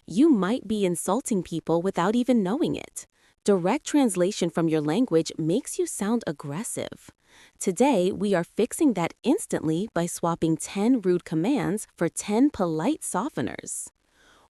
You might be insulting people without even knowing it. Direct translation from your language makes you sound aggressive. Today, we are fixing that instantly by swapping 10 rude commands for 10 polite softeners.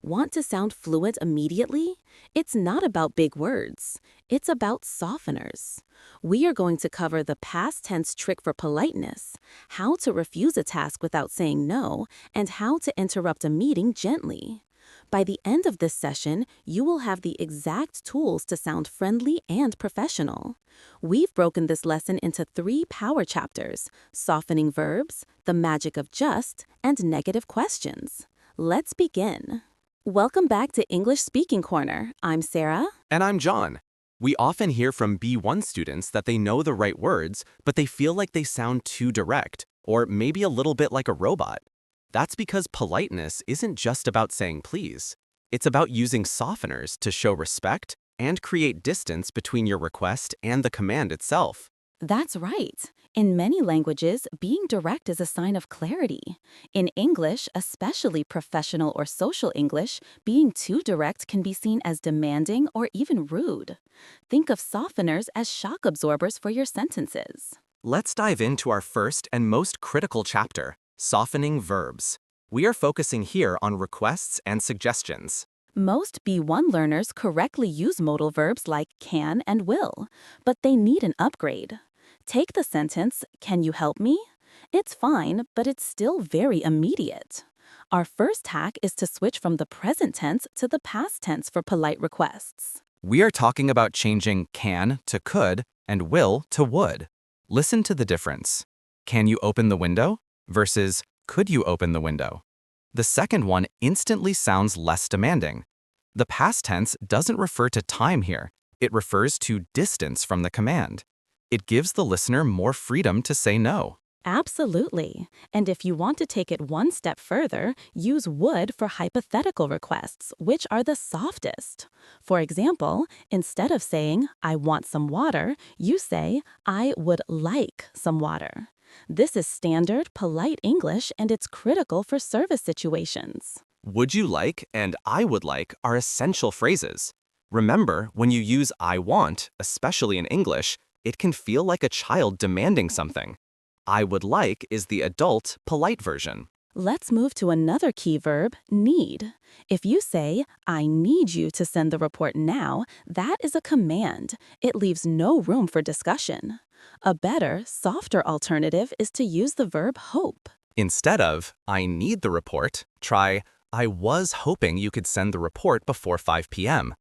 Want to sound fluent immediately? It's not about big words. It's about softeners. We are going to cover the past tense trick for politeness, how to refuse a task without saying no, and how to interrupt a meeting gently. By the end of this session, you will have the exact tools to sound friendly and professional. We've broken this lesson into 3 power chapters: softening verbs, the magic of just, and negative questions. Let's begin. Welcome back to English Speaking Corner. I'm Sarah. And I'm John. We often hear from B1 students that they know the right words, but they feel like they sound too direct, or maybe a little bit like a robot. That's because politeness isn't just about saying please. It's about using softeners to show respect and create distance between your request and the command itself. That's right. In many languages, being direct is a sign of clarity. In English, especially professional or social English, being too direct can be seen as demanding or even rude. Think of softeners as shock absorbers for your sentences. Let's dive into our first and most critical chapter, softening verbs. We are focusing here on requests and suggestions. Most B1 learners correctly use modal verbs like can and will, but they need an upgrade. Take the sentence, "Can you help me?" It's fine, but it's still very immediate. Our first hack is to switch from the present tense to the past tense for polite requests. We are talking about changing can to could and will to would. Listen to the difference. Can you open the window versus could you open the window? The second one instantly sounds less demanding. The past tense doesn't refer to time here. It refers to distance from the command. It gives the listener more freedom to say no. Absolutely. And if you want to take it one step further, use would for hypothetical requests, which are the softest. For example, instead of saying, "I want some water," you say, "I would like some water." This is standard, polite English, and it's critical for service situations. Would you like and I would like are essential phrases. Remember, when you use I want, especially in English, it can feel like a child demanding something. I would like is the adult, polite version. Let's move to another key verb, need. If you say, "I need you to send the report now," that is a command. It leaves no room for discussion. A better, softer alternative is to use the verb hope. Instead of I need the report, try I was hoping you could send the report before 5 p.m.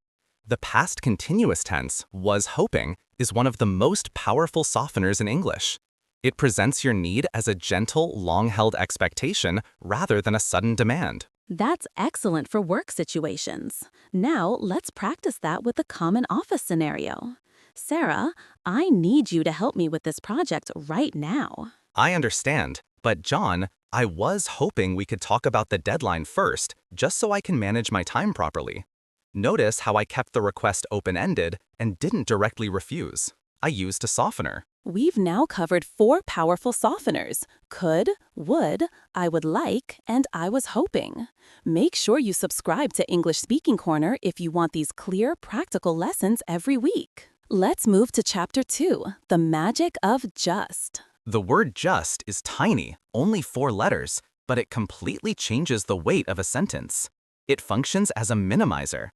The past continuous tense, was hoping, is one of the most powerful softeners in English. It presents your need as a gentle, long-held expectation rather than a sudden demand. That's excellent for work situations. Now, let's practice that with a common office scenario. "Sarah, I need you to help me with this project right now." I understand, but John, I was hoping we could talk about the deadline first, just so I can manage my time properly. Notice how I kept the request open-ended and didn't directly refuse. I used a softener. We've now covered 4 powerful softeners: could, would, I would like, and I was hoping. Make sure you subscribe to English Speaking Corner if you want these clear, practical lessons every week. Let's move to Chapter 2, the magic of just. The word just is tiny, only 4 letters, but it completely changes the weight of a sentence. It functions as a minimizer.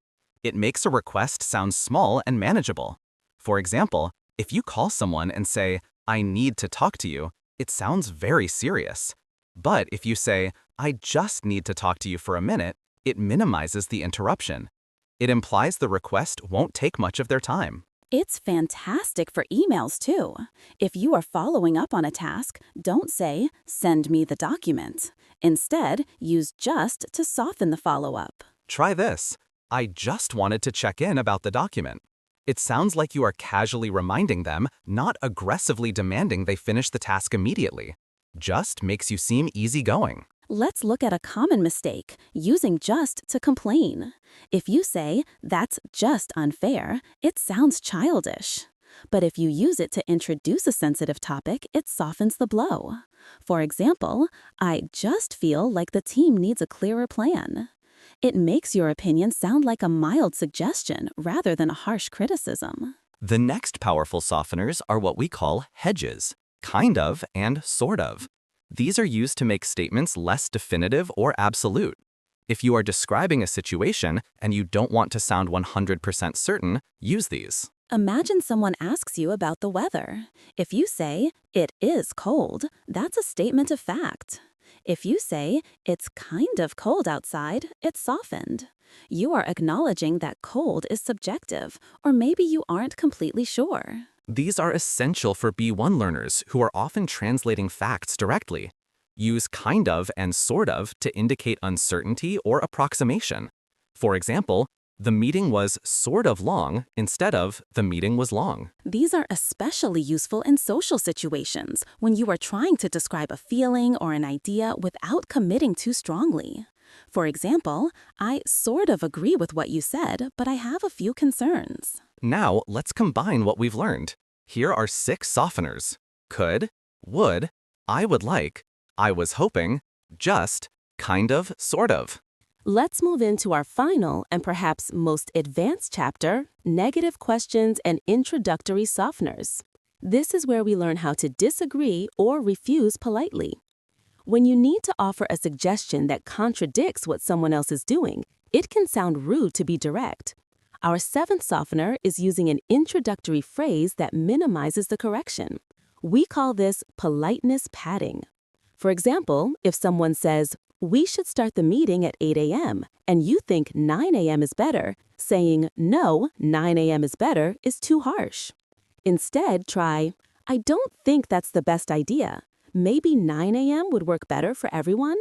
It makes a request sound small and manageable. For example, if you call someone and say, "I need to talk to you," it sounds very serious. But if you say, "I just need to talk to you for a minute," it minimizes the interruption. It implies the request won't take much of their time. It's fantastic for emails, too. If you are following up on a task, don't say, "Send me the document." Instead, use just to soften the follow-up. Try this. I just wanted to check in about the document. It sounds like you are casually reminding them, not aggressively demanding they finish the task immediately. Just makes you seem easygoing. Let's look at a common mistake, using just to complain. If you say, "That's just unfair," it sounds childish. But if you use it to introduce a sensitive topic, it softens the blow. For example, "I just feel like the team needs a clearer plan." It makes your opinion sound like a mild suggestion rather than a harsh criticism. The next powerful softeners are what we call hedges, kind of and sort of. These are used to make statements less definitive or absolute. If you are describing a situation and you don't want to sound 100% certain, use these. Imagine someone asks you about the weather. If you say, "It is cold," that's a statement of fact. If you say, "It's kind of cold outside," it's softened. You are acknowledging that cold is subjective, or maybe you aren't completely sure. These are essential for B1 learners who are often translating facts directly. Use kind of and sort of to indicate uncertainty or approximation. For example, the meeting was sort of long instead of the meeting was long. These are especially useful in social situations when you are trying to describe a feeling or an idea without committing too strongly. For example, "I sort of agree with what you said, but I have a few concerns." Now, let's combine what we've learned. Here are 6 softeners: could, would, I would like, I was hoping, just, kind of, sort of. Let's move into our final and perhaps most advanced chapter, negative questions and introductory softeners. This is where we learn how to disagree or refuse politely. When you need to offer a suggestion that contradicts what someone else is doing, it can sound rude to be direct. Our 7th softener is using an introductory phrase that minimizes the correction. We call this politeness padding. For example, if someone says, "We should start the meeting at 8 a.m., and you think 9 a.m. is better," saying, "No, 9 a.m. is better," is too harsh. Instead, try, "I don't think that's the best idea. Maybe 9 a.m. would work better for everyone."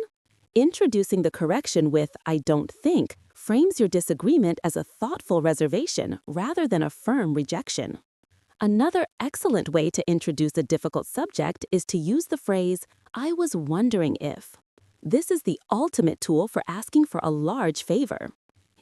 Introducing the correction with "I don't think" frames your disagreement as a thoughtful reservation rather than a firm rejection. Another excellent way to introduce a difficult subject is to use the phrase, "I was wondering if." This is the ultimate tool for asking for a large favor.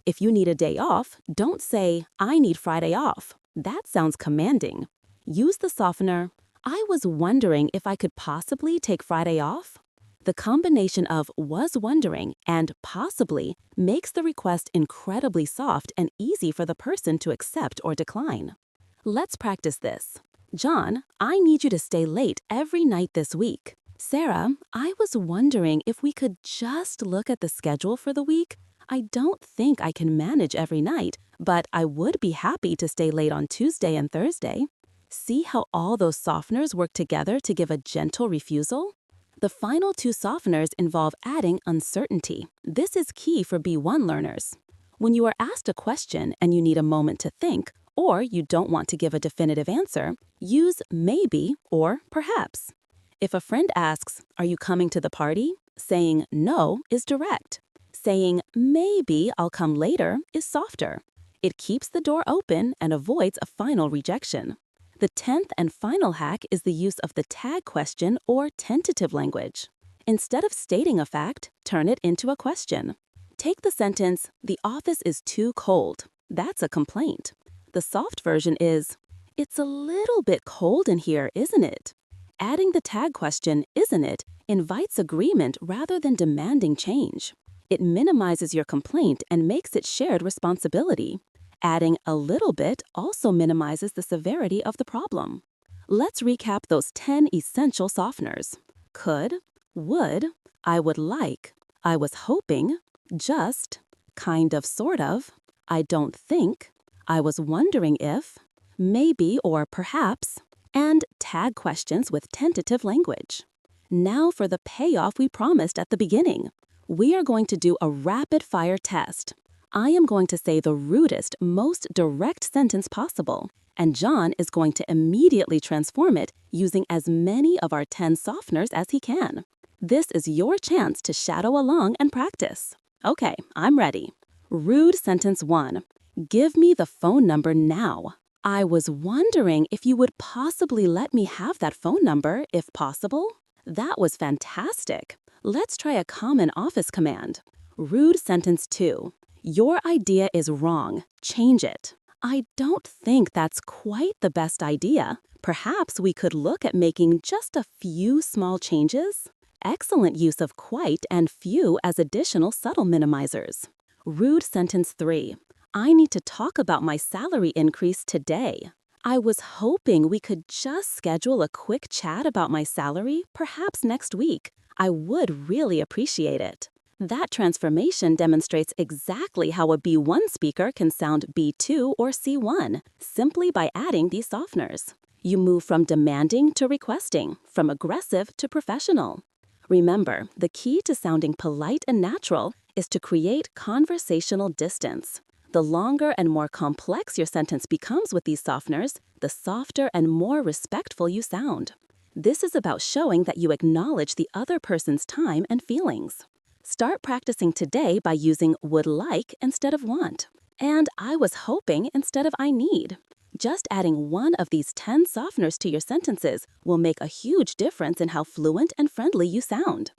If you need a day off, don't say, "I need Friday off." That sounds commanding. Use the softener, "I was wondering if I could possibly take Friday off." The combination of "was wondering" and "possibly" makes the request incredibly soft and easy for the person to accept or decline. Let's practice this. "John, I need you to stay late every night this week." "Sarah, I was wondering if we could just look at the schedule for the week. I don't think I can manage every night, but I would be happy to stay late on Tuesday and Thursday." See how all those softeners work together to give a gentle refusal? The final 2 softeners involve adding uncertainty. This is key for B1 learners. When you are asked a question and you need a moment to think, or you don't want to give a definitive answer, use maybe or perhaps. If a friend asks, "Are you coming to the party?" saying no is direct. Saying "maybe I'll come later" is softer. It keeps the door open and avoids a final rejection. The 10th and final hack is the use of the tag question or tentative language. Instead of stating a fact, turn it into a question. Take the sentence, "The office is too cold." That's a complaint. The soft version is, "It's a little bit cold in here, isn't it?" Adding the tag question, "isn't it?" invites agreement rather than demanding change. It minimizes your complaint and makes it shared responsibility. Adding "a little bit" also minimizes the severity of the problem. Let's recap those 10 essential softeners. Could, would, I would like, I was hoping, just, kind of sort of, I don't think, I was wondering if, maybe or perhaps, and tag questions with tentative language. Now for the payoff we promised at the beginning. We are going to do a rapid-fire test. I am going to say the rudest, most direct sentence possible, and John is going to immediately transform it using as many of our 10 softeners as he can. This is your chance to shadow along and practice. Okay, I'm ready. Rude sentence 1. Give me the phone number now. I was wondering if you would possibly let me have that phone number, if possible. That was fantastic. Let's try a common office command. Rude sentence 2. Your idea is wrong. Change it. I don't think that's quite the best idea. Perhaps we could look at making just a few small changes. Excellent use of quite and few as additional subtle minimizers. Rude sentence 3. I need to talk about my salary increase today. I was hoping we could just schedule a quick chat about my salary, perhaps next week. I would really appreciate it. That transformation demonstrates exactly how a B1 speaker can sound B2 or C1, simply by adding these softeners. You move from demanding to requesting, from aggressive to professional. Remember, the key to sounding polite and natural is to create conversational distance. The longer and more complex your sentence becomes with these softeners, the softer and more respectful you sound. This is about showing that you acknowledge the other person's time and feelings. Start practicing today by using would like instead of want, and I was hoping instead of I need. Just adding one of these 10 softeners to your sentences will make a huge difference in how fluent and friendly you sound.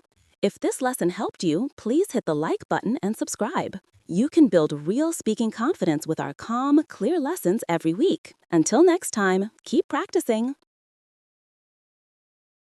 If this lesson helped you, please hit the like button and subscribe. You can build real speaking confidence with our calm, clear lessons every week. Until next time, keep practicing.